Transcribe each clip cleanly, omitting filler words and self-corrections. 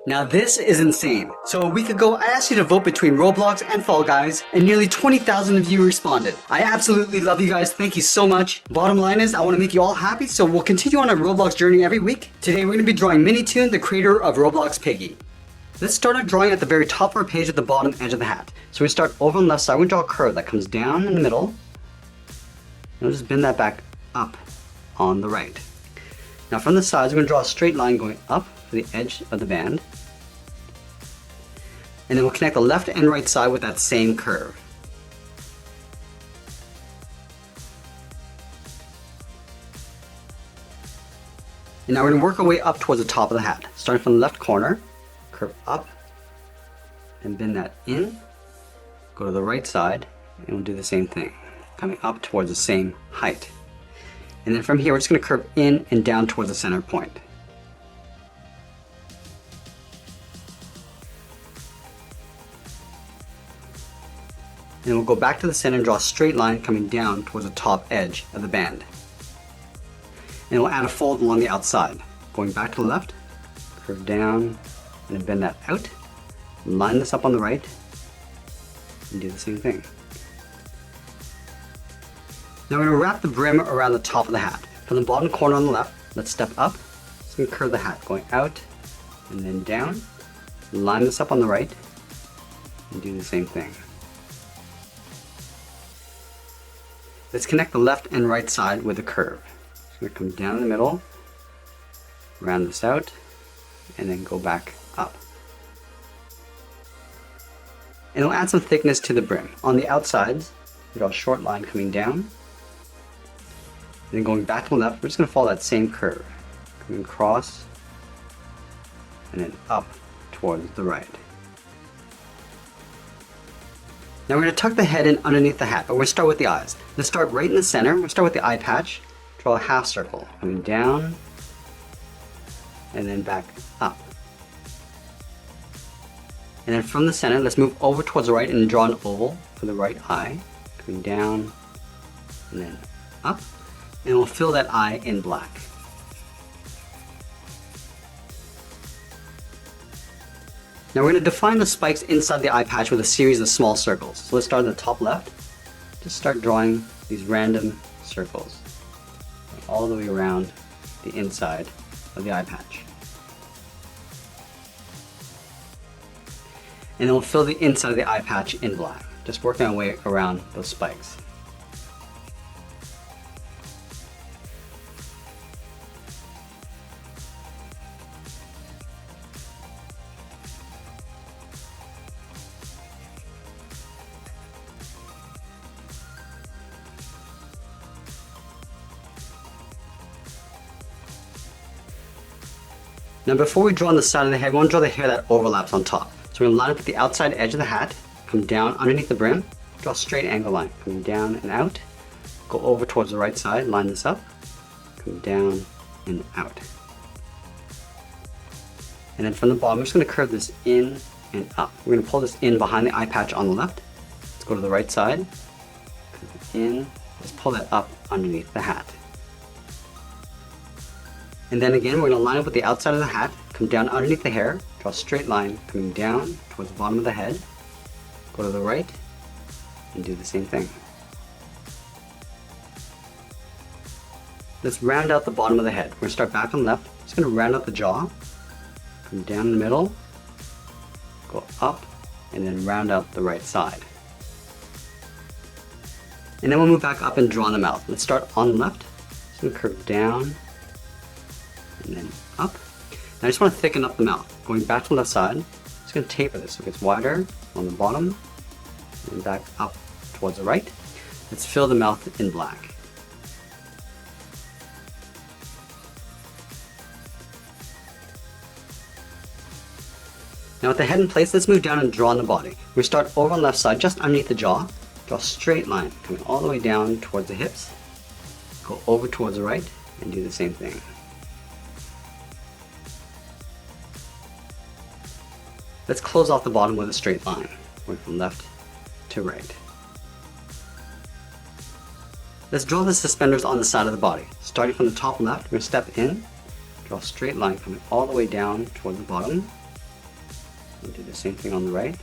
Now this is insane. So a week ago, I asked you to vote between Roblox and Fall Guys, and nearly 20,000 of you responded. I absolutely love you guys, thank you so much. Bottom line is, I want to make you all happy, so we'll continue on our Roblox journey every week. Today we're going to be drawing Minitoon, the creator of Roblox Piggy. Let's start our drawing at the very top of our page at the bottom edge of the hat. So we start over on the left side, we draw a curve that comes down in the middle, and we'll just bend that back up on the right. Now from the sides, we're going to draw a straight line going up to the edge of the band. And then we'll connect the left and right side with that same curve. And now we're going to work our way up towards the top of the hat. Starting from the left corner, curve up, and bend that in. Go to the right side, and we'll do the same thing, coming up towards the same height. And then from here, we're just going to curve in and down towards the center point. And then we'll go back to the center and draw a straight line coming down towards the top edge of the band. And we'll add a fold along the outside. Going back to the left, curve down, and then bend that out. Line this up on the right, and do the same thing. Now we're going to wrap the brim around the top of the hat. From the bottom corner on the left, let's step up. So we curve the hat, going out, and then down. Line this up on the right, and do the same thing. Let's connect the left and right side with a curve. So we're going to come down in the middle, round this out, and then go back up. And we'll add some thickness to the brim. On the outsides, we draw a short line coming down. And then going back to the left, we're just going to follow that same curve. Coming across, and then up towards the right. Now we're going to tuck the head in underneath the hat, but we're going to start with the eyes. Let's start right in the center. We'll start with the eye patch. Draw a half circle, coming down, and then back up. And then from the center, let's move over towards the right and draw an oval for the right eye, coming down, and then up. And we'll fill that eye in black. Now we're going to define the spikes inside the eye patch with a series of small circles. So let's start on the top left. Just start drawing these random circles all the way around the inside of the eye patch. And then we'll fill the inside of the eye patch in black, just working our way around those spikes. Now before we draw on the side of the head, we want to draw the hair that overlaps on top. So we're going to line up at the outside edge of the hat, come down underneath the brim, draw a straight angle line, coming down and out, go over towards the right side, line this up, come down and out. And then from the bottom, we're just going to curve this in and up. We're going to pull this in behind the eye patch on the left. Let's go to the right side, curve in, let's pull that up underneath the hat. And then again, we're going to line up with the outside of the hat, come down underneath the hair, draw a straight line coming down towards the bottom of the head, go to the right, and do the same thing. Let's round out the bottom of the head. We're going to start back on the left, just going to round out the jaw, come down in the middle, go up, and then round out the right side. And then we'll move back up and draw on the mouth. Let's start on the left, just going to curve down, and then up. Now I just want to thicken up the mouth. Going back to the left side, just going to taper this so it gets wider on the bottom, and back up towards the right. Let's fill the mouth in black. Now with the head in place, let's move down and draw on the body. We start over on the left side, just underneath the jaw, draw a straight line coming all the way down towards the hips, go over towards the right, and do the same thing. Let's close off the bottom with a straight line, going from left to right. Let's draw the suspenders on the side of the body. Starting from the top left, we're going to step in, draw a straight line coming all the way down toward the bottom, We'll do the same thing on the right.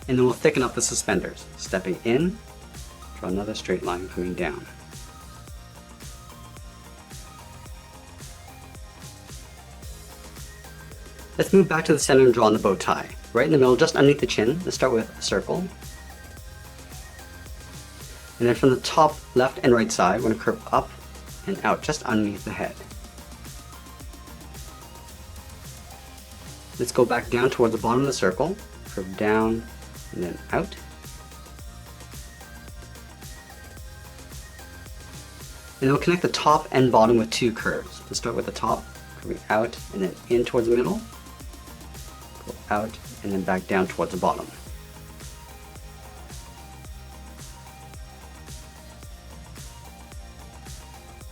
And then we'll thicken up the suspenders. Stepping in, draw another straight line coming down. Let's move back to the center and draw on the bow tie. Right in the middle, just underneath the chin, let's start with a circle. And then from the top left and right side, we're going to curve up and out just underneath the head. Let's go back down towards the bottom of the circle, curve down and then out. And we'll connect the top and bottom with two curves. Let's start with the top, curving out and then in towards the middle, go out and then back down towards the bottom.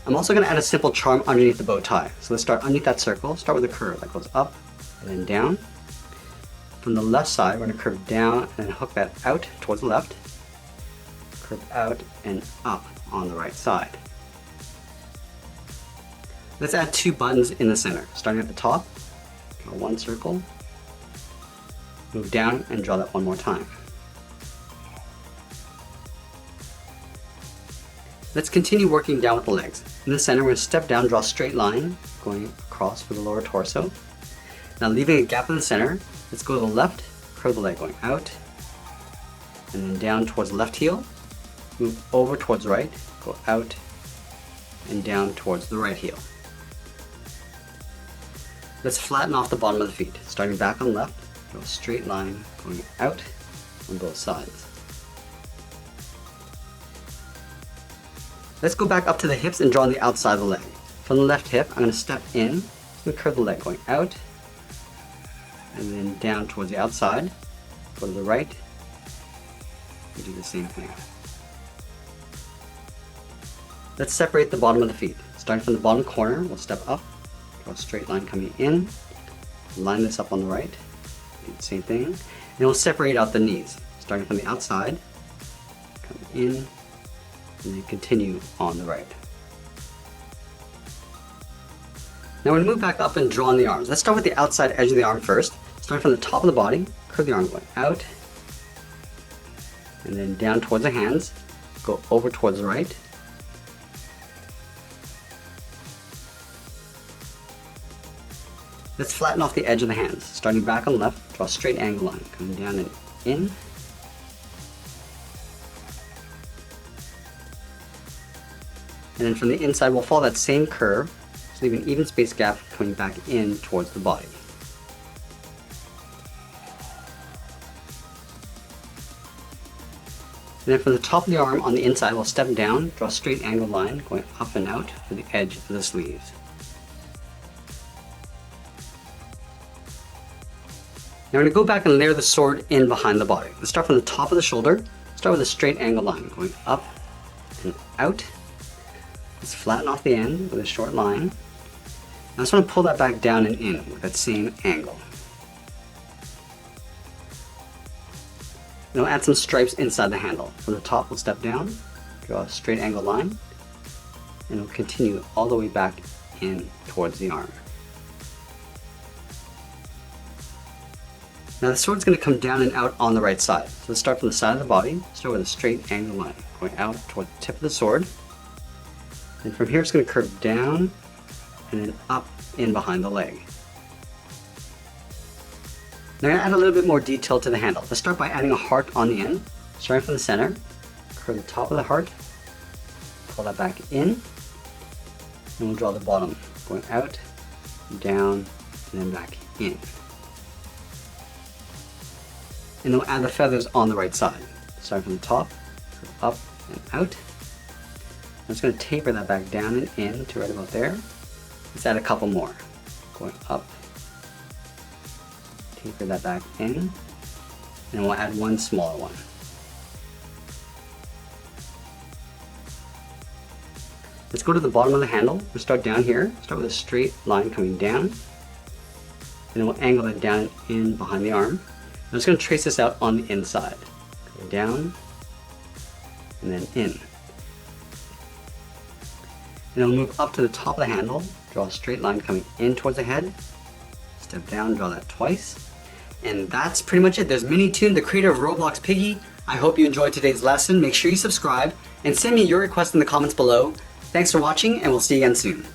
I'm also going to add a simple charm underneath the bow tie. So let's start underneath that circle, start with a curve that goes up and then down. From the left side, we're going to curve down and hook that out towards the left, curve out and up on the right side. Let's add two buttons in the center. Starting at the top, draw one circle, move down and draw that one more time. Let's continue working down with the legs. In the center, we're going to step down, draw a straight line, going across for the lower torso. Now leaving a gap in the center, let's go to the left, curve the leg going out, and then down towards the left heel, move over towards the right, go out, and down towards the right heel. Let's flatten off the bottom of the feet. Starting back on the left, draw a straight line going out on both sides. Let's go back up to the hips and draw on the outside of the leg. From the left hip, I'm going to step in, I'm going to curve the leg going out, and then down towards the outside, go to the right, and do the same thing. Let's separate the bottom of the feet. Starting from the bottom corner, we'll step up, draw a straight line coming in, line this up on the right, do the same thing, and we'll separate out the knees. Starting from the outside, come in, and then continue on the right. Now we're going to move back up and draw on the arms. Let's start with the outside edge of the arm first. Starting from the top of the body, curve the arm going out, and then down towards the hands, go over towards the right. Let's flatten off the edge of the hands. Starting back on the left, draw a straight angle line, coming down and in. And then from the inside, we'll follow that same curve, just leaving an even space gap coming back in towards the body. And then from the top of the arm on the inside, we'll step down, draw a straight angled line going up and out for the edge of the sleeves. Now we're going to go back and layer the sword in behind the body. Let's start from the top of the shoulder, start with a straight angled line going up and out. Let's flatten off the end with a short line. Now I just want to pull that back down and in with that same angle. Now we'll add some stripes inside the handle. From the top, we'll step down, draw a straight angle line, and we'll continue all the way back in towards the arm. Now the sword's going to come down and out on the right side. So let's start from the side of the body, start with a straight angle line, going out toward the tip of the sword. And from here it's going to curve down and then up in behind the leg. Now I'm going to add a little bit more detail to the handle. Let's start by adding a heart on the end. Starting from the center, curve the top of the heart, pull that back in, and we'll draw the bottom, going out, down, and then back in. And then we'll add the feathers on the right side. Starting from the top, curve up and out. I'm just going to taper that back down and in to right about there. Let's add a couple more. Going up, taper that back in, and we'll add one smaller one. Let's go to the bottom of the handle. We'll start down here. Start with a straight line coming down, and then we'll angle that down in behind the arm. I'm just going to trace this out on the inside. Go down, and then in. And then we'll move up to the top of the handle, draw a straight line coming in towards the head, Step down, draw that twice. And that's pretty much it. There's Minitoon, the creator of Roblox Piggy. I hope you enjoyed today's lesson. Make sure you subscribe and send me your requests in the comments below. Thanks for watching, and we'll see you again soon.